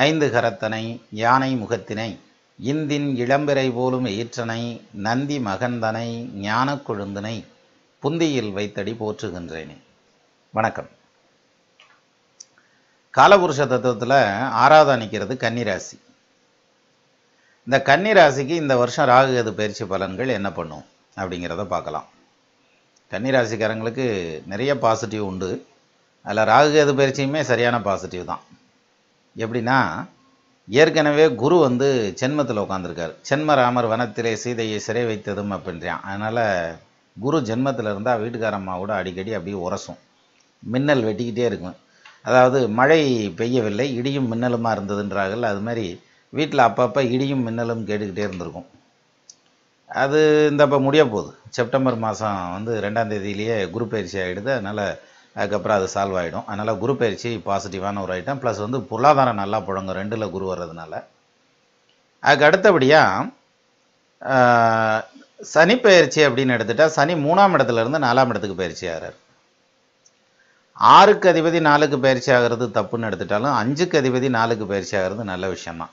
ஐந்து கரத்தனை யானை முகத்தினை இந்தின் இளம்பிறை போலும் ஈற்றனை நந்தி மகந்தனை ஞானக் கொழுந்தினை புந்தியில் வைத்தடி போற்றுகின்றேனே. வணக்கம். காலபுருஷ தத்துவத்தில் ஆறாவதா நிற்கிறது கன்னிராசி. இந்த கன்னிராசிக்கு இந்த வருஷம் ராகு கேது பயிற்சி பலன்கள் என்ன பண்ணும் அப்படிங்கிறத பார்க்கலாம். கன்னிராசிக்காரங்களுக்கு நிறைய பாசிட்டிவ் உண்டு. அதில் ராகு கேது பயிற்சியுமே சரியான பாசிட்டிவ் தான். எப்படின்னா, ஏற்கனவே குரு ஜென்மத்தில் உட்காந்துருக்காரு. சென்மராமர் வனத்திலே சீதையை சிறை வைத்ததும் அப்படின்றான். அதனால் குரு ஜென்மத்தில் இருந்தால் வீட்டுக்காரம்மா கூட அடிக்கடி அப்படியே உரசும், மின்னல் வெட்டிக்கிட்டே இருக்கும். அதாவது மழை பெய்யவில்லை, இடியும் மின்னலுமாக இருந்ததுன்றார்கள். அது மாதிரி வீட்டில் அப்பப்போ இடியும் மின்னலும் கேட்டுக்கிட்டே இருந்திருக்கும். அது இப்போ முடிய போகுது. செப்டம்பர் மாதம் 2ஆம் தேதியிலேயே குரு பயிற்சி ஆகிடுது. அதனால் அதுக்கப்புறம் அது சால்வ் ஆகிடும். அதனால் குரு பயிற்சி பாசிட்டிவான ஒரு ஐட்டம். ப்ளஸ் பொருளாதாரம் நல்லா புழங்கும் 2ல் குரு வர்றதுனால. அதுக்கு அடுத்தபடியாக சனி பயிற்சி அப்படின்னு எடுத்துட்டால், சனி 3ஆம் இடத்துலேருந்து 4ஆம் இடத்துக்கு பயிற்சி ஆகிறார். 6க்கு அதிபதி 4க்கு பயிற்சி ஆகிறது தப்புன்னு எடுத்துட்டாலும் 5க்கு அதிபதி 4க்கு பயிற்சி ஆகிறது நல்ல விஷயம்தான்.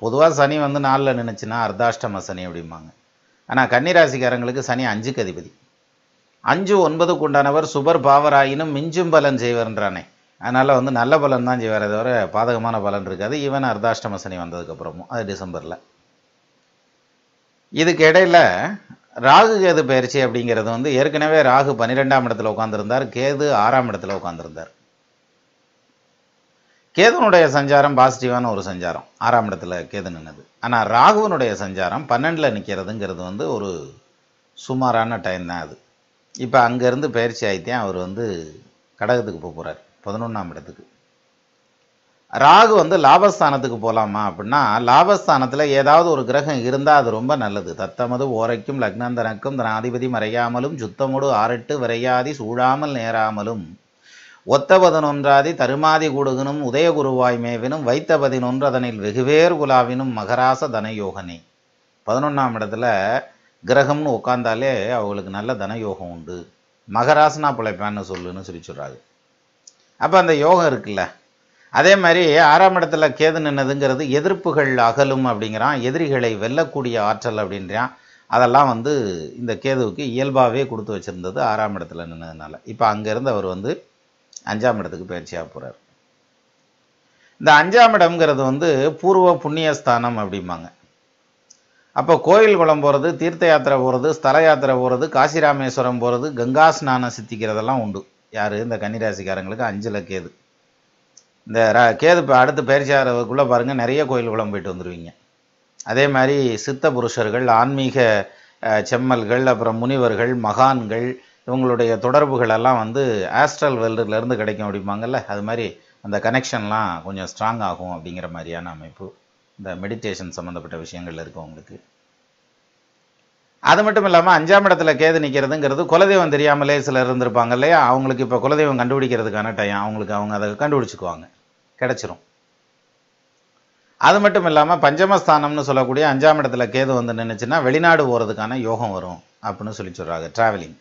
பொதுவாக சனி 4ல் நினைச்சுன்னா அர்த்தாஷ்டம சனி அப்படிம்பாங்க. ஆனால் கன்னிராசிக்காரங்களுக்கு சனி 5க்கு அதிபதி. 5 9க்கு உண்டானவர் சுபர் பாவராயினும் மிஞ்சும் பலன் செய்வார்ன்றானே. அதனால் நல்ல பலன் தான் செய்வார், தவிர பாதகமான பலன் இருக்காது. ஈவன் அர்த்தாஷ்டம சனி வந்ததுக்கப்புறமும், அது டிசம்பரில். இதுக்கு இடையில் ராகு கேது பயிற்சி அப்படிங்கிறது ஏற்கனவே ராகு 12ஆம் இடத்துல உட்காந்துருந்தார், கேது 6ஆம் இடத்துல உட்காந்துருந்தார். கேதுனுடைய சஞ்சாரம் பாசிட்டிவான ஒரு சஞ்சாரம், 6ஆம் இடத்துல கேது நின்னது. ஆனால் ராகுவனுடைய சஞ்சாரம் 12ல் நிற்கிறதுங்கிறது ஒரு சுமாரான டைம் தான் அது. இப்போ அங்கேருந்து பயிற்சி ஆகித்தேன் அவர் கடகத்துக்கு போகிறார், 11ஆம் இடத்துக்கு. ராகு லாபஸ்தானத்துக்கு போகலாமா அப்படின்னா, லாபஸ்தானத்தில் ஏதாவது ஒரு கிரகம் இருந்தால் அது ரொம்ப நல்லது. தத்தமது ஓரைக்கும் லக்னந்தனக்கும் தனாதிபதி மறையாமலும் சுத்தமுடு 6 விரையாதி சூழாமல் நேராமலும் ஒத்த 11 தருமாதி கூடுகனும் உதயகுருவாய் மேவினும் வைத்த 11 அதனில் வெகுவேர் குலாவினும் மகராச தனயோகனே. 11ஆம் இடத்துல கிரகம்னு உட்காந்தாலே அவங்களுக்கு நல்ல தனயோகம் உண்டு. மகராசனா பிழைப்பான்னு சொல்லி சொல்கிறாங்க. அப்போ அந்த யோகம் இருக்குல்ல. அதே மாதிரி 6ஆம் இடத்துல கேது நின்னதுங்கிறது எதிர்ப்புகள் அகலும் அப்படிங்கிறான், எதிரிகளை வெல்லக்கூடிய ஆற்றல் அப்படின்றான். அதெல்லாம் இந்த கேதுவுக்கு இயல்பாகவே கொடுத்து வச்சுருந்தது 6ஆம் இடத்துல நின்னதுனால. இப்போ அங்கேருந்து அவர் 5ஆம் இடத்துக்கு பயிற்சியாக போகிறார். இந்த 5ஆம் இடம்ங்கிறது பூர்வ புண்ணியஸ்தானம் அப்படிம்பாங்க. அப்போ கோயில் குளம் போகிறது, தீர்த்த யாத்திரை போகிறது, ஸ்தல யாத்திரை போகிறது, காசி ராமேஸ்வரம் போகிறது, கங்கா ஸ்நானம் சித்திக்கிறதெல்லாம் உண்டு. யார்? இந்த கன்னிராசிக்காரங்களுக்கு 5ல் கேது. இந்த கேது இப்போ அடுத்து பயிற்சி ஆகிறதுக்குள்ளே பாருங்கள், நிறைய கோயில் குளம் போயிட்டு வந்துடுவீங்க. அதே மாதிரி சித்த புருஷர்கள், ஆன்மீக செம்மல்கள், அப்புறம் முனிவர்கள், மகான்கள், இவங்களுடைய தொடர்புகள் எல்லாம் ஆஸ்ட்ரல் வேர்ல்டுலேருந்து கிடைக்கும் அப்படிம்பாங்கல்ல. அது மாதிரி அந்த கனெக்ஷன்லாம் கொஞ்சம் ஸ்ட்ராங் ஆகும் அப்படிங்கிற மாதிரியான அமைப்பு இந்த மெடிடேஷன் சம்மந்தப்பட்ட விஷயங்கள் இருக்கவங்களுக்கு. அது மட்டும் இல்லாமல் 5ஆம் இடத்துல கேது நிற்கிறதுங்கிறது குலதெய்வம் தெரியாமலே சிலர் இருந்திருப்பாங்க இல்லையா, அவங்களுக்கு இப்போ குலதெய்வம் கண்டுபிடிக்கிறதுக்கான டைம். அவங்க அதை கண்டுபிடிச்சிக்குவாங்க, கிடச்சிரும். அது மட்டும் இல்லாமல் பஞ்சமஸ்தானம்னு சொல்லக்கூடிய 5ஆம் இடத்துல கேது நின்றுச்சுன்னா வெளிநாடு போகிறதுக்கான யோகம் வரும் அப்படின்னு சொல்கிறாங்க, ட்ராவலிங்.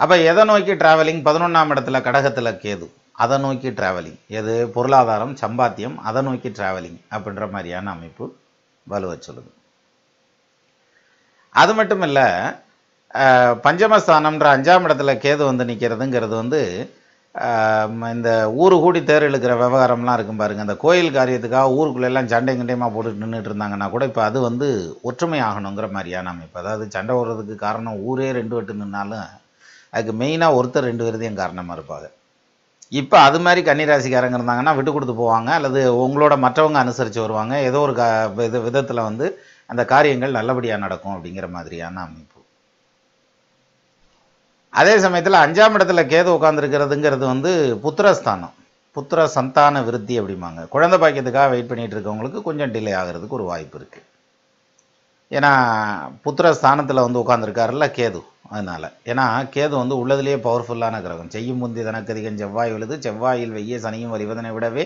அப்போ எதை நோக்கி ட்ராவலிங்? 11ஆம் இடத்துல கடகத்தில் கேது, அதை நோக்கி ட்ராவலிங். எது? பொருளாதாரம், சம்பாத்தியம், அதை நோக்கி ட்ராவலிங் அப்படின்ற மாதிரியான அமைப்பு வலுவ சொல்லுது. அது மட்டும் இல்லை, பஞ்சமஸ்தானம்ன்ற 5ஆம் இடத்துல கேது நிற்கிறதுங்கிறது இந்த ஊரு கூடி தேர் இழுக்கிற விவகாரம்லாம் இருக்கும் பாருங்கள். அந்த கோயில் காரியத்துக்காக ஊருக்குள்ளெல்லாம் சண்டை கிண்டையமாக போட்டு நின்றுட்டு இருந்தாங்கன்னா கூட இப்போ அது ஒற்றுமை ஆகணுங்கிற மாதிரியான அமைப்பு. அதாவது சண்டை ஓடுறதுக்கு காரணம் ஊரே 2 வெட்டு நின்னாலும் அதுக்கு மெயினாக ஒருத்தர் 2 விருதையும் காரணமாக இருப்பாங்க. இப்போ அது மாதிரி கன்னிராசிக்காரங்க இருந்தாங்கன்னா விட்டு கொடுத்து போவாங்க, அல்லது உங்களோட மற்றவங்க அனுசரித்து வருவாங்க. ஏதோ ஒரு விதத்தில் அந்த காரியங்கள் நல்லபடியாக நடக்கும் அப்படிங்கிற மாதிரியான அமைப்பு. அதே சமயத்தில் 5ஆம் இடத்துல கேது உட்காந்துருக்கிறதுங்கிறது புத்திரஸ்தானம், புத்திர சந்தான விருத்தி அப்படிம்பாங்க. குழந்தை பாக்கியத்துக்காக வெயிட் பண்ணிகிட்டு இருக்கவங்களுக்கு கொஞ்சம் டிலே ஆகிறதுக்கு ஒரு வாய்ப்பு இருக்குது. ஏன்னா புத்திரஸ்தானத்தில் உட்காந்துருக்காருல்ல கேது, அதனால். ஏன்னா கேது உள்ளதுலேயே பவர்ஃபுல்லான கிரகம். செய்யும் முந்தி தனக்கதிகன் செவ்வாய் வலுது, செவ்வாயில் வெய்ய சனியும் வலிவதனை விடவே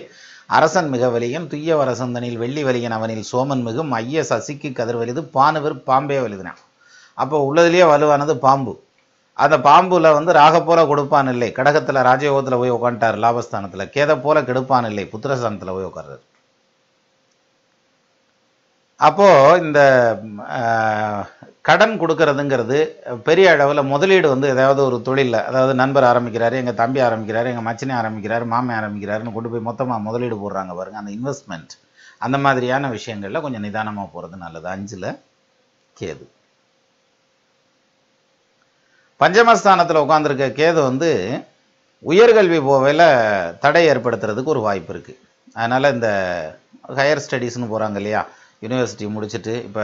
அரசன் மிக வலியன், துய்ய வரசந்தனில் வெள்ளி வலியன் அவனில் சோமன் மிகும், ஐய சசிக்கு கதிர் வலிது, பானுவர் பாம்பே வலிதுனான். அப்போ உள்ளதுலேயே வலுவானது பாம்பு. அந்த பாம்புல வந்து ராக போல கொடுப்பான் இல்லை, கடகத்தில் ராஜயோகத்தில் போய் உட்காந்துட்டார் லாபஸ்தானத்தில், கேதை போல கெடுப்பான் இல்லை புத்திரஸ்தானத்தில் போய் உட்கார்றாரு. அப்போ இந்த கடன் கொடுக்கறதுங்கிறது பெரிய அளவில் முதலீடு வந்து ஏதாவது ஒரு தொழிலில், அதாவது நண்பர் ஆரம்பிக்கிறாரு, எங்கள் தம்பி ஆரம்பிக்கிறாரு, எங்கள் மச்சினி ஆரம்பிக்கிறாரு, மாமே ஆரம்பிக்கிறாருன்னு கொண்டு போய் மொத்தமாக முதலீடு போடுறாங்க பாருங்க, அந்த இன்வெஸ்ட்மெண்ட் அந்த மாதிரியான விஷயங்களில் கொஞ்சம் நிதானமாக போகிறது நல்லது. 5ல் கேது. பஞ்சமஸ்தானத்தில் உட்காந்துருக்க கேது வந்து உயர்கல்வி போவையில் தடை ஏற்படுத்துறதுக்கு ஒரு வாய்ப்பு இருக்குது. அதனால் இந்த ஹையர் ஸ்டடீஸ்னு போகிறாங்க இல்லையா, யூனிவர்சிட்டி முடிச்சுட்டு இப்போ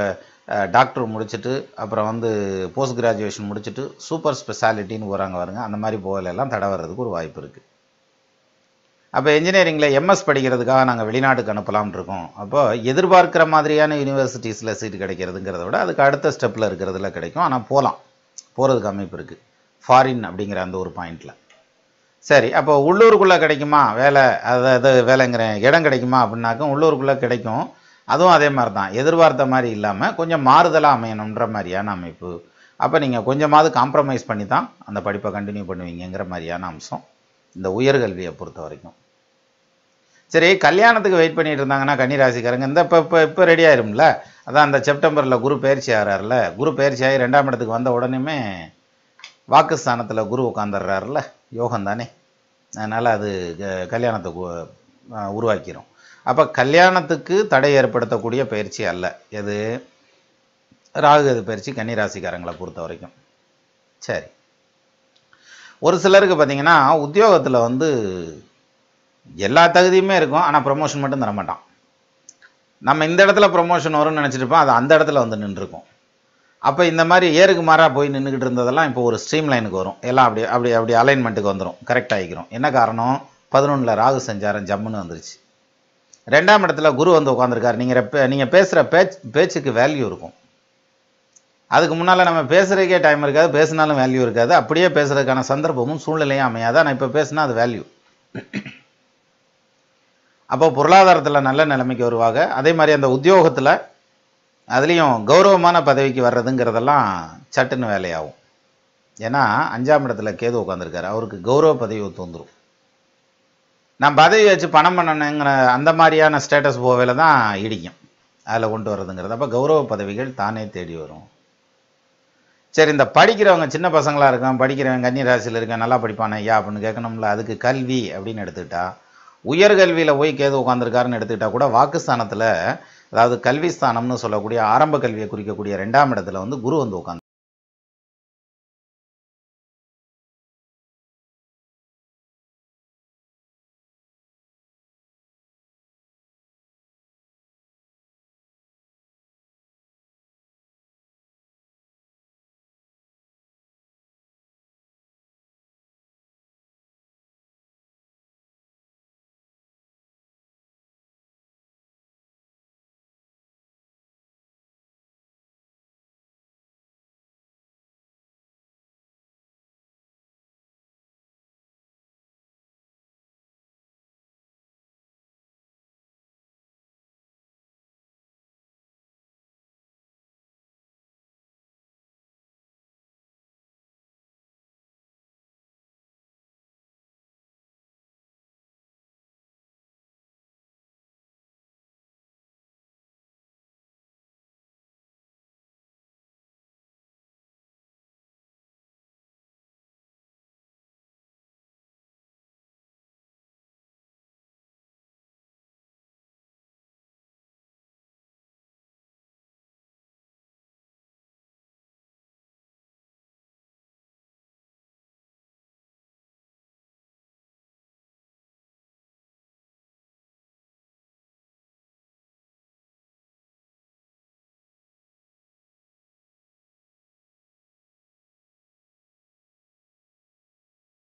டாக்டர் முடிச்சுட்டு அப்புறம் வந்து போஸ்ட் கிராஜுவேஷன் முடிச்சுட்டு சூப்பர் ஸ்பெஷாலிட்டின்னு போகிறாங்க பாருங்க, அந்த மாதிரி போகலெல்லாம் தடை வர்றதுக்கு ஒரு வாய்ப்பு இருக்குது. அப்போ இன்ஜினியரிங்கில் எம்எஸ் படிக்கிறதுக்காக நாங்கள் வெளிநாட்டுக்கு அனுப்பலாம்னு இருக்கோம். அப்போ எதிர்பார்க்குற மாதிரியான யூனிவர்சிட்டிஸில் சீட் கிடைக்கிறதுங்கிறத விட அதுக்கு அடுத்த ஸ்டெப்பில் இருக்கிறதுல கிடைக்கும். ஆனால் போகிறதுக்கு அமைப்பு இருக்குது, ஃபாரின் அப்படிங்கிற அந்த ஒரு பாயிண்டில். சரி, அப்போ உள்ளூருக்குள்ளே கிடைக்குமா வேலை, அதாவது வேலைங்கிறேன் இடம் கிடைக்குமா அப்படின்னாக்கும் உள்ளூருக்குள்ளே கிடைக்கும். அதுவும் அதே மாதிரி தான், எதிர்பார்த்த மாதிரி இல்லாமல் கொஞ்சம் மாறுதலாக அமையணுன்ற மாதிரியான அமைப்பு. அப்போ நீங்கள் கொஞ்சமாவது காம்ப்ரமைஸ் பண்ணி தான் அந்த படிப்பை கண்டினியூ பண்ணுவீங்கிற மாதிரியான அம்சம் இந்த உயர்கல்வியை பொறுத்த வரைக்கும். சரி, கல்யாணத்துக்கு வெயிட் பண்ணிட்டு இருந்தாங்கன்னா கன்னிராசிக்காரங்க இந்த இப்போ ரெடி ஆயிரும்ல. அதான் அந்த செப்டம்பரில் குரு பயிற்சி ஆகிறாருல, குரு பயிற்சி ஆகி 2ஆம் இடத்துக்கு வந்த உடனேமே வாக்குஸ்தானத்தில் குரு உட்காந்துடுறாருல, யோகம் தானே. அதனால் அது கல்யாணத்தை உருவாக்கிடும். அப்போ கல்யாணத்துக்கு தடை ஏற்படுத்தக்கூடிய பயிற்சி அல்ல எது, ராகுகேது பயிற்சி கன்னிராசிக்காரங்களை பொறுத்த வரைக்கும். சரி, ஒரு சிலருக்கு பார்த்தீங்கன்னா உத்தியோகத்தில் வந்து எல்லா தகுதியுமே இருக்கும், ஆனால் ப்ரொமோஷன் மட்டும் தரமாட்டான். நம்ம இந்த இடத்துல ப்ரொமோஷன் வரும்னு நினச்சிட்டுப்போம், அது அந்த இடத்துல வந்து நின்றுருக்கும். அப்போ இந்த மாதிரி ஏருக்கு மாறாக போய் நின்றுக்கிட்டு இருந்ததெல்லாம் இப்போ ஒரு ஸ்ட்ரீம் லைனுக்கு வரும், எல்லாம் அப்படி அப்படி அப்படி அலைன்மெண்ட்டுக்கு வந்துடும், கரெக்ட் ஆகிக்கிறோம். என்ன காரணம், 11ல் ராகு சஞ்சாரம் ஜம்முன்னு வந்துருச்சு. 2ஆம் இடத்துல குரு வந்து உட்காந்துருக்காரு. நீங்கள் பேசுகிற பேச்சுக்கு வேல்யூ இருக்கும். அதுக்கு முன்னால் நம்ம பேசுகிறதுக்கே டைம் இருக்காது, பேசினாலும் வேல்யூ இருக்காது, அப்படியே பேசுகிறதுக்கான சந்தர்ப்பமும் சூழ்நிலையும் அமையாது. ஆனால் இப்போ பேசுனா அது வேல்யூ. அப்போ பொருளாதாரத்தில் நல்ல நிலைமைக்கு வருவாங்க. அதே மாதிரி அந்த உத்தியோகத்தில் அதுலேயும் கௌரவமான பதவிக்கு வர்றதுங்கிறதெல்லாம் சட்டுன்னு வேலையாகும். ஏன்னா 5ஆம் இடத்துல கேது உட்காந்துருக்காரு, அவருக்கு கௌரவ பதவி ஒத்து வந்துடும். நான் பதவி வச்சு பணம் பண்ணணுங்கிற அந்த மாதிரியான ஸ்டேட்டஸ் போவையில் தான் இடிக்கும் அதில் கொண்டு வர்றதுங்கிறது. அப்போ கௌரவ பதவிகள் தானே தேடி வரும். சரி, இந்த படிக்கிறவங்க சின்ன பசங்களாக இருக்கான், படிக்கிறவங்க கன்னி ராசியில் இருக்கேன், நல்லா படிப்பானே ஐயா அப்படின்னு கேட்கணும்ல. அதுக்கு கல்வி அப்படின்னு எடுத்துக்கிட்டா, உயர்கல்வியில் போய் கேது உட்காந்துருக்காருன்னு எடுத்துக்கிட்டா கூட வாக்குஸ்தானத்தில், அதாவது கல்வி ஸ்தானம்னு சொல்லக்கூடிய ஆரம்ப கல்வியை குறிக்கக்கூடிய 2ஆம் இடத்துல வந்து குரு வந்து உட்காந்து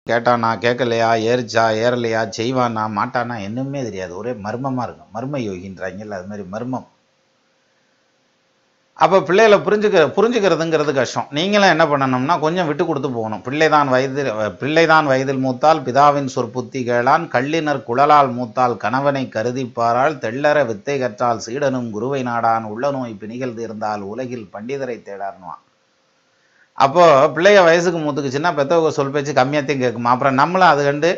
கேட்டானா கேட்கலையா, ஏறிச்சா ஏறலையா, செய்வானா மாட்டானா என்னமே தெரியாது, ஒரே மர்மமாக இருக்கும். மர்ம யோகின்றாங்கல்ல, அது மாதிரி மர்மம். அப்போ பிள்ளைகளை புரிஞ்சுக்கிறதுங்கிறது கஷ்டம். நீங்களும் என்ன பண்ணணும்னா கொஞ்சம் விட்டு கொடுத்து போகணும். பிள்ளைதான் வயதில் மூத்தால் பிதாவின் சொற்புத்தி கேளான், கள்ளினர் குழலால் மூத்தால் கணவனை கருதிப்பாரால், தெள்ளற வித்தை கற்றால் சீடனும் குருவை நாடான், உள்ள நோய் பிணிகள் தீர்ந்தால் உலகில் பண்டிதரை தேடார்னுவான். அப்போது பிள்ளைய வயசுக்கு மூத்துக்குச்சுன்னா பெற்றவங்க சொல் பேச்சு கம்மியாத்தையும் கேட்குமா, அப்புறம் நம்மளும் அது கண்டு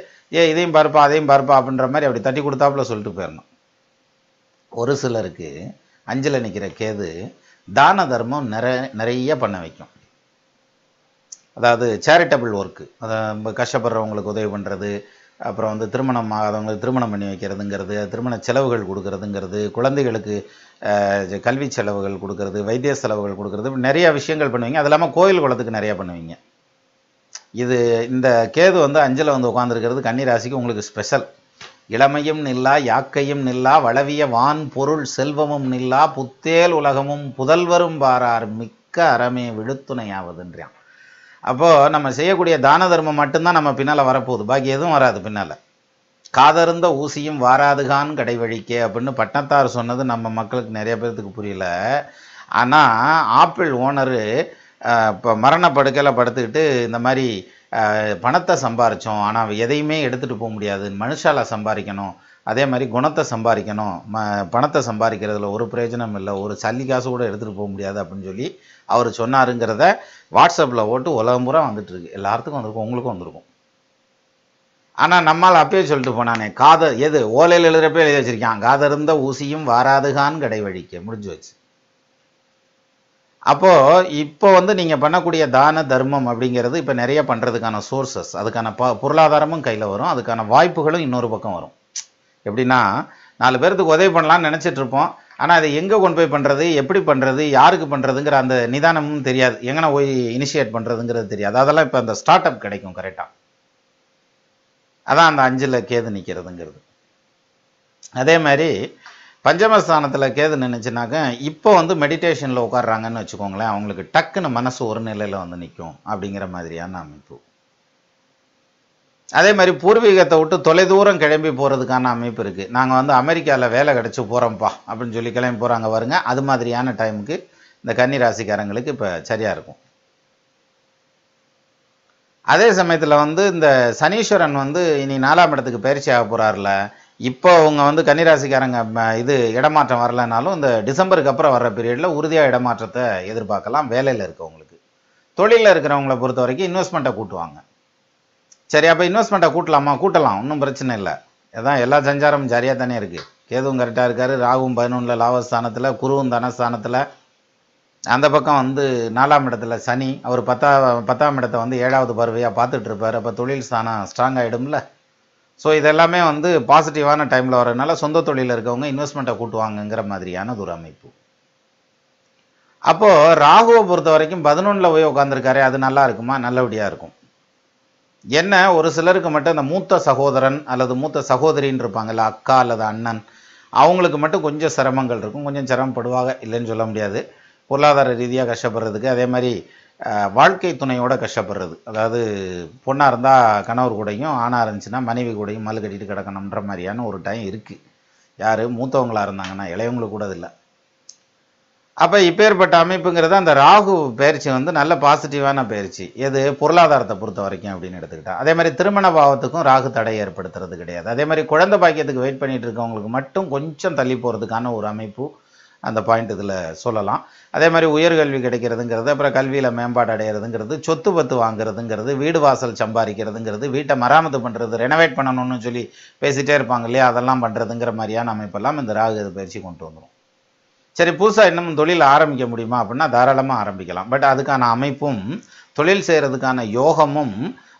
இதையும் பார்ப்பா அதையும் பார்ப்பா அப்படின்ற மாதிரி அப்படி தட்டி கொடுத்தாப்புல சொல்லிட்டு போயிடணும். ஒரு சிலருக்கு 5ல் நிற்கிற கேது தான தர்மம் நிறைய பண்ண வைக்கும். அதாவது சேரிட்டபிள் ஒர்க்கு, அதை கஷ்டப்படுறவங்களுக்கு உதவி பண்ணுறது, அப்புறம் வந்து திருமணம் ஆகாதவங்களுக்கு திருமணம் பண்ணி வைக்கிறதுங்கிறது, திருமண செலவுகள் கொடுக்கறதுங்கிறது, குழந்தைகளுக்கு கல்வி செலவுகள் கொடுக்கறது, வைத்திய செலவுகள் கொடுக்கறது, இப்படி நிறைய விஷயங்கள் பண்ணுவீங்க. அது இல்லாமல் கோயில் குளத்துக்கு நிறையா பண்ணுவீங்க. இது இந்த கேது வந்து 5ல் வந்து உட்காந்துருக்கிறது கன்னி ராசிக்கு உங்களுக்கு ஸ்பெஷல். இளமையும் நில்லா யாக்கையும் நில்லா வளவிய வான் பொருள் செல்வமும் நில்லா புத்தேல் உலகமும் புதல்வரும் பாரார் மிக்க அறமே விழுத்துணையாவதுன்றான். அப்போது நம்ம செய்யக்கூடிய தான தர்மம் மட்டும்தான் நம்ம பின்னால் வரப்போகுது, பாக்கி எதுவும் வராது பின்னால். காதருந்த ஊசியும் வாராதுகான் கடைவழிக்கே அப்படின்னு பட்டணத்தார் சொன்னது நம்ம மக்களுக்கு நிறைய பேர்த்துக்கு புரியல. ஆனால் ஆப்பிள் ஓனரு இப்போ மரணப்படுக்கையில் படுத்துக்கிட்டு இந்த மாதிரி பணத்தை சம்பாரித்தோம், ஆனால் எதையுமே எடுத்துகிட்டு போக முடியாது, மனுஷால சம்பாதிக்கணும், அதே மாதிரி குணத்தை சம்பாதிக்கணும், பணத்தை சம்பாதிக்கிறதுல ஒரு பிரயோஜனம் இல்லை, ஒரு சல்லி காசு கூட எடுத்துகிட்டு போக முடியாது அப்படின்னு சொல்லி அவர் சொன்னாருங்கிறத வாட்ஸ்அப்பில் ஓட்டு உலகம் பூரா வந்துட்டுருக்கு. எல்லாத்துக்கும் வந்திருக்கும், உங்களுக்கும் வந்திருக்கும். ஆனால் நம்மால் அப்பயே சொல்லிட்டு போனானே, எது ஓலையில் எழுதுறப்பே எழுதி வச்சிருக்கான், காதருந்த ஊசியும் வாராதுகான் கடை வழிக்க முடிஞ்சு வச்சு. அப்போது இப்போ வந்து நீங்கள் பண்ணக்கூடிய தான தர்மம் அப்படிங்கிறது இப்போ நிறைய பண்ணுறதுக்கான சோர்சஸ், அதுக்கான பொருளாதாரமும் கையில் வரும், அதுக்கான வாய்ப்புகளும் இன்னொரு பக்கம் வரும். எப்படின்னா 4 பேர்த்துக்கு உதவி பண்ணலான்னு நினச்சிட்டு இருப்போம், ஆனால் அதை எங்கே கொண்டு போய் பண்ணுறது, எப்படி பண்ணுறது, யாருக்கு பண்ணுறதுங்கிற அந்த நிதானமும் தெரியாது, எங்கன்னா போய் இனிஷியேட் பண்ணுறதுங்கிறது தெரியாது. அதெல்லாம் இப்போ அந்த ஸ்டார்ட் அப் கிடைக்கும் கரெக்டாக. அதான் அந்த 5ல் கேது நிற்கிறதுங்கிறது. அதே மாதிரி பஞ்சமஸ்தானத்தில் கேது நினைச்சுனாக்க இப்போ வந்து மெடிடேஷனில் உட்காடுறாங்கன்னு வச்சுக்கோங்களேன், அவங்களுக்கு டக்குன்னு மனசு ஒரு நிலையில் வந்து நிற்கும் அப்படிங்கிற மாதிரியான அமைப்பு. அதே மாதிரி பூர்வீகத்தை விட்டு தொலைதூரம் கிளம்பி போகிறதுக்கான அமைப்பு இருக்குது. நாங்கள் வந்து அமெரிக்காவில் வேலை கிடச்சி போகிறோம்ப்பா அப்படின்னு சொல்லி கிளம்பி போகிறாங்க வருங்க, அது மாதிரியான டைமுக்கு இந்த கன்னி ராசிக்காரங்களுக்கு இப்போ சரியாக இருக்கும். அதே சமயத்தில் வந்து இந்த சனீஸ்வரன் வந்து இனி 4ஆம் இடத்துக்கு பயிற்சி ஆக போகிறார்ல, இப்போ அவங்க வந்து கன்னிராசிக்காரங்க இது இடமாற்றம் வரலனாலும் இந்த டிசம்பருக்கு அப்புறம் வர்ற பீரியடில் உறுதியாக இடமாற்றத்தை எதிர்பார்க்கலாம். வேலையில் இருக்கவங்களுக்கு, தொழிலில் இருக்கிறவங்கள பொறுத்த வரைக்கும் இன்வெஸ்ட்மெண்ட்டை கூட்டுவாங்க. சரி, அப்போ இன்வெஸ்ட்மெண்ட்டை கூட்டலாமா? கூட்டலாம், ஒன்றும் பிரச்சனை இல்லை. அதான் எல்லா சஞ்சாரமும் சரியாக தானே இருக்குது. கேதுவும் கரெக்டாக இருக்கார், ராகுவும் 11ல் லாபஸ்தானத்தில், குருவும் தனஸ்தானத்தில், அந்த பக்கம் வந்து 4ஆம் இடத்துல சனி, அவர் 10ஆம் இடத்தை வந்து 7வது பார்வையாக பார்த்துட்டு இருப்பார். அப்போ தொழில் ஸ்தானம் ஸ்ட்ராங் ஆகிடும்ல. ஸோ இதெல்லாமே வந்து பாசிட்டிவான டைமில் வரதுனால சொந்த தொழிலில் இருக்கவங்க இன்வெஸ்ட்மெண்ட்டை கூட்டுவாங்கங்கிற மாதிரியான ஒரு அமைப்பு. அப்போது ராகுவை பொறுத்த வரைக்கும் 11ல் போய் உட்காந்துருக்காரு, அது நல்லா இருக்குமா? நல்லபடியாக இருக்கும். என்ன ஒரு சிலருக்கு மட்டும் அந்த மூத்த சகோதரன் அல்லது மூத்த சகோதரின்னு இருப்பாங்கல்ல, அக்கா அல்லது அண்ணன், அவங்களுக்கு மட்டும் கொஞ்சம் சிரமங்கள் இருக்கும், கொஞ்சம் சிரமப்படுவாங்க, இல்லைன்னு சொல்ல முடியாது. பொருளாதார ரீதியாக கஷ்டப்படுறதுக்கு, அதே மாதிரி வாழ்க்கை துணையோட கஷ்டப்படுறது, அதாவது பொண்ணாக இருந்தால் கணவர் கூடையும், ஆணாக இருந்துச்சுன்னா மனைவி கூடையும் மல்லு கட்டிட்டு கிடக்கணுன்ற மாதிரியான ஒரு டைம் இருக்குது. யார் மூத்தவங்களாக இருந்தாங்கன்னா, இளையவங்களுக்கு கூட இல்லை. அப்போ இப்பேற்பட்ட அமைப்புங்கிறது அந்த ராகு பயிற்சி வந்து நல்ல பாசிட்டிவான பயிற்சி. எது பொருளாதாரத்தை பொறுத்த வரைக்கும் அப்படின்னு எடுத்துக்கிட்டா. அதே மாதிரி திருமண பாவத்துக்கும் ராகு தடை ஏற்படுத்துறது கிடையாது. அதே மாதிரி குழந்தை பாக்கியத்துக்கு வெயிட் பண்ணிட்டு இருக்கவங்களுக்கு மட்டும் கொஞ்சம் தள்ளி போகிறதுக்கான ஒரு அமைப்பு அந்த பாயிண்ட் இதில் சொல்லலாம். அதே மாதிரி உயர்கல்வி கிடைக்கிறதுங்கிறது, அப்புறம் கல்வியில் மேம்பாடு அடைகிறதுங்கிறது, சொத்து பத்து வாங்குறதுங்கிறது, வீடு வாசல் சம்பாதிக்கிறதுங்கிறது, வீட்டை மராமத்து பண்ணுறது, ரெனோவேட் பண்ணணும்னு சொல்லி பேசிகிட்டே இருப்பாங்க இல்லையா, அதெல்லாம் பண்ணுறதுங்கிற மாதிரியான அமைப்பெல்லாம் இந்த ராகு பயிற்சி கொண்டு வந்துடும். சரி, புதுசாக இன்னும் தொழில் ஆரம்பிக்க முடியுமா அப்படின்னா தாராளமாக ஆரம்பிக்கலாம். பட் அதுக்கான அமைப்பும் தொழில் செய்கிறதுக்கான யோகமும்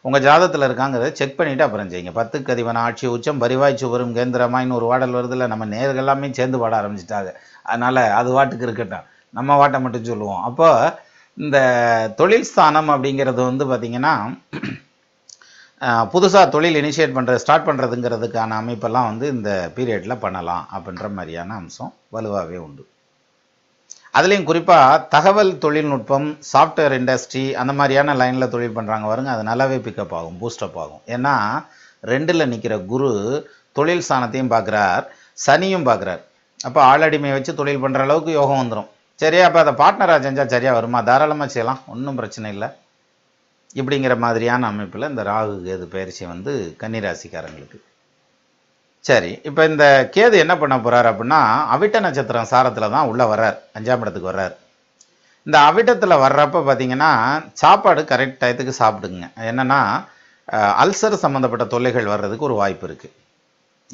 உங்கள் ஜாதகத்தில் இருக்காங்கிறத செக் பண்ணிவிட்டு அப்புறம் செய்யுங்க. 10க்கு அதிபன் ஆட்சி உச்சம் பரிவாய்ச்சி வரும் கேந்திரமாயின்னு ஒரு வாடல் வருதில்ல, நம்ம நேர்கள் எல்லாமே சேர்ந்து பாட ஆரம்பிச்சிட்டாங்க. அதனால் அது வாட்டுக்கு இருக்கட்டும், நம்ம வாட்டை மட்டும் சொல்லுவோம். அப்போ இந்த தொழில் ஸ்தானம் அப்படிங்கிறது வந்து பார்த்திங்கன்னா புதுசாக தொழில் இனிஷியேட் ஸ்டார்ட் பண்ணுறதுங்கிறதுக்கான அமைப்பெல்லாம் வந்து இந்த பீரியடில் பண்ணலாம் அப்படின்ற மாதிரியான அம்சம் வலுவாகவே உண்டு. அதுலேயும் குறிப்பாக தகவல் தொழில்நுட்பம், சாஃப்ட்வேர் இண்டஸ்ட்ரி, அந்த மாதிரியான லைனில் தொழில் பண்ணுறாங்க வருங்க, அது நல்லாவே பிக்கப் ஆகும், பூஸ்டப் ஆகும். ஏன்னா 2ல் நிற்கிற குரு தொழில் ஸ்தானத்தையும் பார்க்குறார், சனியும் பார்க்குறார். அப்போ ஆளடிமையை வச்சு தொழில் பண்ணுற அளவுக்கு யோகம் வந்துடும். சரியா, அப்போ அதை பார்ட்னராக செஞ்சால் சரியாக வருமா? தாராளமாக செய்யலாம், ஒன்றும் பிரச்சனை இல்லை. இப்படிங்கிற மாதிரியான அமைப்பில் இந்த ராகு கேது பயிற்சி வந்து கன்னிராசிக்காரங்களுக்கு. சரி, இப்போ இந்த கேது என்ன பண்ண போகிறார் அப்படின்னா அவிட்ட நட்சத்திரம் சாரத்தில் தான் உள்ளே வர்றார், 5ஆம் இடத்துக்கு வர்றார். இந்த அவிட்டத்தில் வர்றப்ப பார்த்தீங்கன்னா சாப்பாடு கரெக்ட் டயத்துக்கு சாப்பிடுங்க. என்னென்னா அல்சர் சம்மந்தப்பட்ட தொல்லைகள் வர்றதுக்கு ஒரு வாய்ப்பு இருக்குது.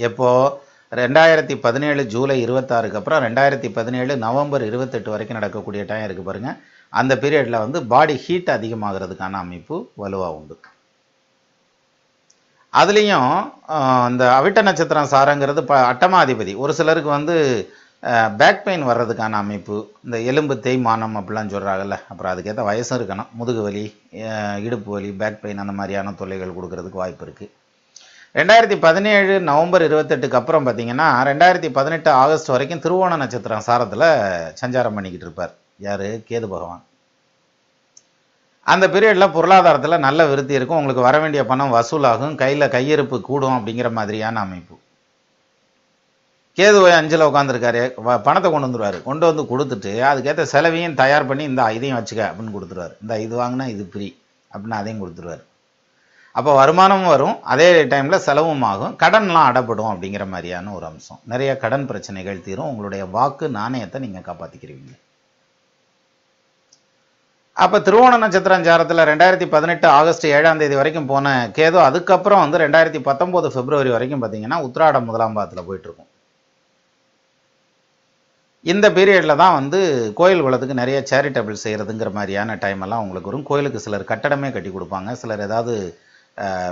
எப்போது 2017 ஜூலை 26க்கு அப்புறம் 2017 நவம்பர் 28 வரைக்கும் நடக்கக்கூடிய டைம் இருக்குது பாருங்கள். அந்த பீரியடில் வந்து பாடி ஹீட் அதிகமாகிறதுக்கான அமைப்பு வலுவாக உண்டு. அதுலேயும் இந்த அவிட்ட நட்சத்திரம் சாரங்கிறது அட்டமாதிபதி. ஒரு சிலருக்கு வந்து பேக் பெயின் வர்றதுக்கான அமைப்பு, இந்த எலும்பு தேய்மானம் அப்படிலாம் சொல்கிறாங்கல்ல, அப்புறம் அதுக்கேற்ற வயசும் இருக்கணும். முதுகு வலி, இடுப்பு வலி, பேக் பெயின் அந்த மாதிரியான தொல்லைகள் கொடுக்கறதுக்கு வாய்ப்பு இருக்குது. 2017 நவம்பர் 28க்கு அப்புறம் பார்த்தீங்கன்னா 2018 ஆகஸ்ட் வரைக்கும் திருவோண நட்சத்திரம் சாரத்தில் சஞ்சாரம் பண்ணிக்கிட்டு இருப்பார். யார்? கேது பகவான். அந்த பீரியடில் பொருளாதாரத்தில் நல்ல விருத்தி இருக்கும். உங்களுக்கு வர வேண்டிய பணம் வசூலாகும், கையில் கையிருப்பு கூடும் அப்படிங்கிற மாதிரியான அமைப்பு. கேது 5ல் உட்காந்துருக்காரு, பணத்தை கொண்டு வந்துடுவார். கொண்டு வந்து கொடுத்துட்டு அதுக்கேற்ற செலவையும் தயார் பண்ணி இந்த இதையும் வச்சுக்க அப்படின்னு கொடுத்துருவார். இந்த இது வாங்கினா இது ஃப்ரீ அப்படின்னு அதையும் கொடுத்துருவார். அப்போ வருமானமும் வரும், அதே டைமில் செலவும் ஆகும், கடன்லாம் அடப்படும் அப்படிங்கிற மாதிரியான ஒரு அம்சம். நிறைய கடன் பிரச்சனைகள் தீரும், உங்களுடைய வாக்கு நாணயத்தை நீங்கள் காப்பாற்றிக்கிறீங்க. அப்போ திருவோண நட்சத்திரம் சாரத்தில் 2018 ஆகஸ்ட் 7ஆம் தேதி வரைக்கும் போன கேது அதுக்கப்புறம் வந்து 2019 பிப்ரவரி வரைக்கும் பார்த்தீங்கன்னா உத்திராடம் 1ஆம் பாதத்தில் போயிட்டுருக்கும். இந்த பீரியடில் தான் வந்து கோயில் குளத்துக்கு நிறைய சேரிட்டபிள் செய்கிறதுங்கிற மாதிரியான டைம் எல்லாம் உங்களுக்கு வரும். கோயிலுக்கு சிலர் கட்டடமே கட்டி கொடுப்பாங்க, சிலர் ஏதாவது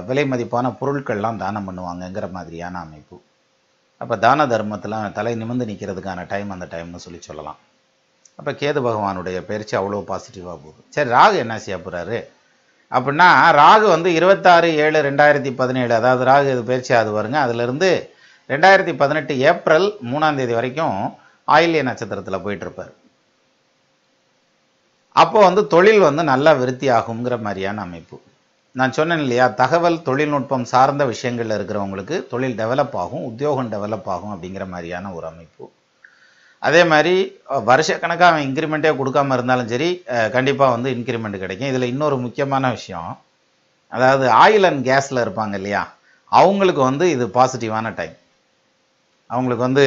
விலை மதிப்பான பொருட்கள்லாம் தானம் பண்ணுவாங்கங்கிற மாதிரியான அமைப்பு. அப்போ தான தர்மத்தில் தலை நிமிர்ந்து நிற்கிறதுக்கான டைம் அந்த டைம்னு சொல்லலாம். அப்போ கேது பகவானுடைய பயிற்சி அவ்வளோ பாசிட்டிவாக போகுது. சரி, ராகு என்ன செய்ய போகிறாரு அப்படின்னா, ராகு வந்து 26/7/2017, அதாவது ராகு இது பயிற்சி ஆகுது பாருங்க, அதுலேருந்து 2018 ஏப்ரல் 3ஆம் தேதி வரைக்கும் ஆயில்ய நட்சத்திரத்தில் போயிட்டுருப்பார். அப்போ வந்து தொழில் வந்து நல்லா விருத்தி ஆகுங்கிற மாதிரியான அமைப்பு. நான் சொன்னேன் இல்லையா, தகவல் தொழில்நுட்பம் சார்ந்த விஷயங்களில் இருக்கிறவங்களுக்கு தொழில் டெவலப் ஆகும், உத்தியோகம் டெவலப் ஆகும் அப்படிங்கிற மாதிரியான ஒரு அமைப்பு. அதே மாதிரி வருஷக்கணக்காக அவன் இன்க்ரிமெண்ட்டே கொடுக்காம இருந்தாலும் சரி, கண்டிப்பாக வந்து இன்க்ரிமெண்ட் கிடைக்கும். இதில் இன்னொரு முக்கியமான விஷயம், அதாவது ஆயில் அண்ட் கேஸில் இருப்பாங்க இல்லையா, அவங்களுக்கு வந்து இது பாசிட்டிவான டைம். அவங்களுக்கு வந்து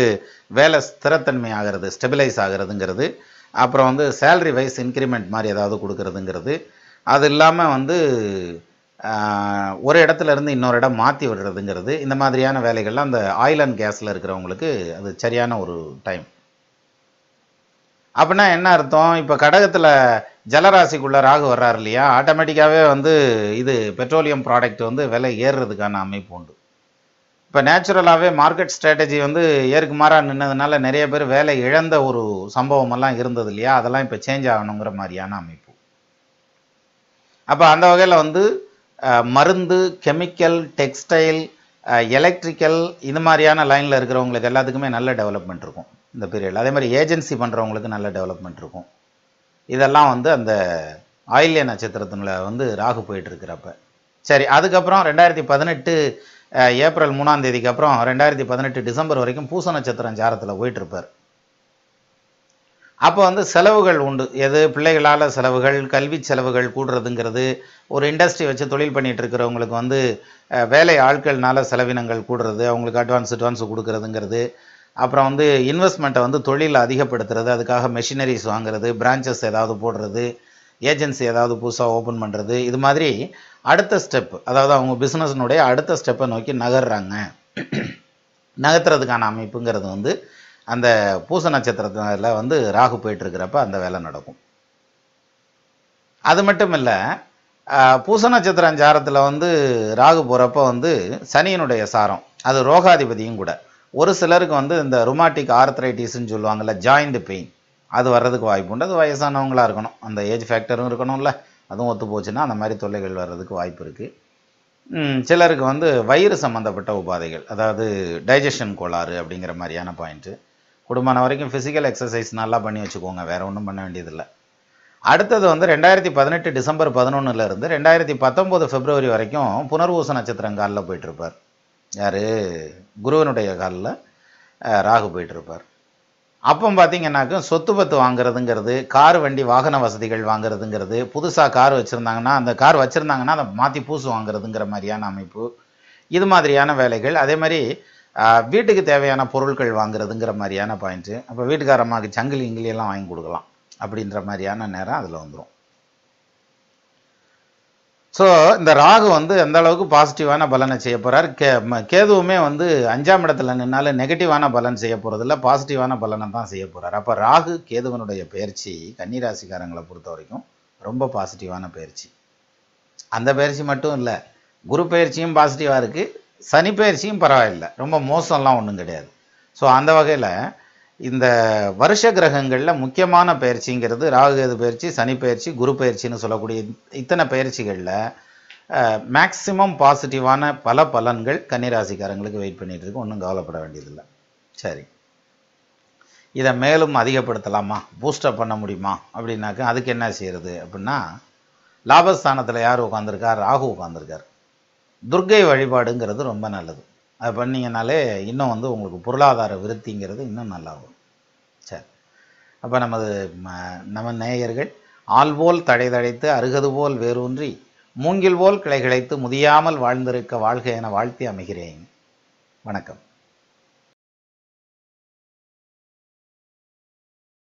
வேலை ஸ்திரத்தன்மை ஆகிறது, ஸ்டெபிலைஸ் ஆகிறதுங்கிறது, அப்புறம் வந்து சேலரி வைஸ் இன்க்ரிமெண்ட் மாதிரி ஏதாவது கொடுக்கறதுங்கிறது, அது இல்லாமல் வந்து ஒரு இடத்துல இருந்து இன்னொரு இடம் மாற்றி விடுறதுங்கிறது, இந்த மாதிரியான வேலைகள்லாம் அந்த ஆயில் அண்ட் கேஸில் இருக்கிறவங்களுக்கு அது சரியான ஒரு டைம். அப்படின்னா என்ன அர்த்தம், இப்போ கடகத்தில் ஜலராசிக்குள்ளே ராகு வர்றாரு இல்லையா, ஆட்டோமேட்டிக்காகவே வந்து இது பெட்ரோலியம் ப்ராடக்ட் வந்து விலை ஏறுறதுக்கான அமைப்பு உண்டு. இப்போ நேச்சுரலாகவே மார்க்கெட் ஸ்ட்ராட்டஜி வந்து ஏற்கு மாறாக நின்னதுனால நிறைய பேர் வேலை இழந்த ஒரு சம்பவமெல்லாம் இருந்தது இல்லையா, அதெல்லாம் இப்போ சேஞ்ச் ஆகணுங்கிற மாதிரியான அமைப்பு. அப்போ அந்த வகையில் வந்து மருந்து, கெமிக்கல், டெக்ஸ்டைல், எலக்ட்ரிக்கல் இந்த மாதிரியான லைனில் இருக்கிறவங்களுக்கு எல்லாத்துக்குமே நல்ல டெவலப்மெண்ட் இருக்கும் இந்த பீரியடில். அதே மாதிரி ஏஜென்சி பண்ணுறவங்களுக்கு நல்ல டெவலப்மெண்ட் இருக்கும். இதெல்லாம் வந்து அந்த ஆயில்ய நட்சத்திரத்தில் வந்து ராகு போயிட்டுருக்கிறப்ப. சரி, அதுக்கப்புறம் 2018 ஏப்ரல் 3ஆம் தேதிக்கு அப்புறம் 2018 டிசம்பர் வரைக்கும் பூச நட்சத்திரம் சாரத்தில் போயிட்டுருப்பார். அப்போ வந்து செலவுகள் உண்டு. எது? பிள்ளைகளால் செலவுகள், கல்வி செலவுகள் கூடுறதுங்கிறது, ஒரு இண்டஸ்ட்ரி வச்சு தொழில் பண்ணிகிட்டு இருக்கிறவங்களுக்கு வந்து வேலை ஆட்கள்னால செலவினங்கள் கூடுறது, அவங்களுக்கு அட்வான்ஸ் கொடுக்கறதுங்கிறது, அப்புறம் வந்து இன்வெஸ்ட்மெண்ட்டை வந்து தொழில் அதிகப்படுத்துறது, அதுக்காக மெஷினரிஸ் வாங்குறது, பிரான்ச்சஸ் ஏதாவது போடுறது, ஏஜென்சி ஏதாவது புதுசாக ஓப்பன் பண்ணுறது, இது மாதிரி அடுத்த ஸ்டெப், அதாவது அவங்க பிஸ்னஸ்னுடைய அடுத்த ஸ்டெப்பை நோக்கி நகர்றாங்க. நகர்த்துறதுக்கான அமைப்புங்கிறது வந்து அந்த பூச நட்சத்திரத்தில் வந்து ராகு போயிட்டுருக்கிறப்ப அந்த வேலை நடக்கும். அது மட்டும் இல்லை, பூச நட்சத்திரம் சாரத்தில் வந்து ராகு போகிறப்ப வந்து சனியினுடைய சாரம், அது ரோகாதிபதியும் கூட. ஒரு சிலருக்கு வந்து இந்த ருமாட்டிக் ஆர்த்ரைட்டிஸ்ன்னு சொல்லுவாங்கள்ல, ஜாயிண்ட் பெயின், அது வர்றதுக்கு வாய்ப்பு உண்டு. அது வயசானவங்களாக இருக்கணும், அந்த ஏஜ் ஃபேக்டரும் இருக்கணும்ல, அதுவும் ஒத்து போச்சுன்னா அந்த மாதிரி தொல்லைகள் வர்றதுக்கு வாய்ப்பு இருக்குது. சிலருக்கு வந்து வயிறு சம்மந்தப்பட்ட உபாதைகள், அதாவது டைஜஷன் கோளாறு அப்படிங்கிற மாதிரியான பாயிண்ட்டு. குடும்பமான வரைக்கும் ஃபிசிக்கல் எக்ஸசைஸ் நல்லா பண்ணி வச்சுக்கோங்க, வேறு ஒன்றும் பண்ண வேண்டியதில்லை. அடுத்தது வந்து 2018 டிசம்பர் 11லேருந்து 2019 பிப்ரவரி வரைக்கும் புனர்வூச நட்சத்திரம் காலில் போயிட்டுருப்பார். யார்? குருவனுடைய காலில் ராகு போயிட்டுருப்பார். அப்போ பார்த்தீங்கன்னாக்கும் சொத்து பத்து வாங்குறதுங்கிறது, கார் வண்டி வாகன வசதிகள் வாங்குறதுங்கிறது, புதுசாக கார் வச்சுருந்தாங்கன்னா அந்த கார் வச்சுருந்தாங்கன்னா அதை மாற்றி பூசு வாங்குறதுங்கிற மாதிரியான அமைப்பு, இது மாதிரியான வேலைகள். அதே மாதிரி வீட்டுக்கு தேவையான பொருட்கள் வாங்குறதுங்கிற மாதிரியான பாயிண்ட்டு. அப்போ வீட்டுக்காரம்மாவுக்கு சங்கிலி இங்கிலியெல்லாம் வாங்கி கொடுக்கலாம், அப்படின்ற மாதிரியான நேரம் அதில் வந்துடும். ஸோ இந்த ராகு வந்து எந்த அளவுக்கு பாசிட்டிவான பலனை செய்ய போகிறார், கேதுவுமே வந்து 5ஆம் இடத்துல நின்னாலும் நெகட்டிவான பலன் செய்ய போகிறதில்ல, பாசிட்டிவான பலனை தான் செய்ய போகிறார். அப்போ ராகு கேதுவனுடைய பயிற்சி கன்னிராசிக்காரங்களை பொறுத்த வரைக்கும் ரொம்ப பாசிட்டிவான பயிற்சி. அந்த பயிற்சி மட்டும் இல்லை, குரு பயிற்சியும் பாசிட்டிவாக இருக்குது, சனி பயிற்சியும் பரவாயில்லை, ரொம்ப மோசம்லாம் ஒன்றும் கிடையாது. ஸோ அந்த வகையில் இந்த வருஷ கிரகங்களில் முக்கியமான பயிற்சிங்கிறது ராகு கேது பயிற்சி, சனி பயிற்சி, குரு பயிற்சின்னு சொல்லக்கூடிய இத்தனை பயிற்சிகளில் மேக்சிமம் பாசிட்டிவான பல பலன்கள் கன்னிராசிக்காரங்களுக்கு வெயிட் பண்ணிட்டு இருக்கு. ஒன்றும் கவலைப்பட வேண்டியதில்லை. சரி, இதை மேலும் அதிகப்படுத்தலாமா, பூஸ்டப் பண்ண முடியுமா அப்படின்னாக்க அதுக்கு என்ன செய்யறது அப்படின்னா, லாபஸ்தானத்தில் யார் உட்காந்துருக்கார், ராகு உட்காந்துருக்கார். துர்க்கை வழிபாடுங்கிறது ரொம்ப நல்லது. அது பண்ணிங்கனாலே இன்னும் வந்து உங்களுக்கு பொருளாதார விருத்திங்கிறது இன்னும் நல்லாகும். சரி, அப்போ நம்ம நேயர்கள் ஆள் போல் தடை தடைத்து அருகது போல் வேரூன்றி மூங்கில் போல் கிளை கிளைத்து முதியாமல் வாழ்ந்திருக்க வாழ்க என வாழ்த்தி அமைகிறேன். வணக்கம்.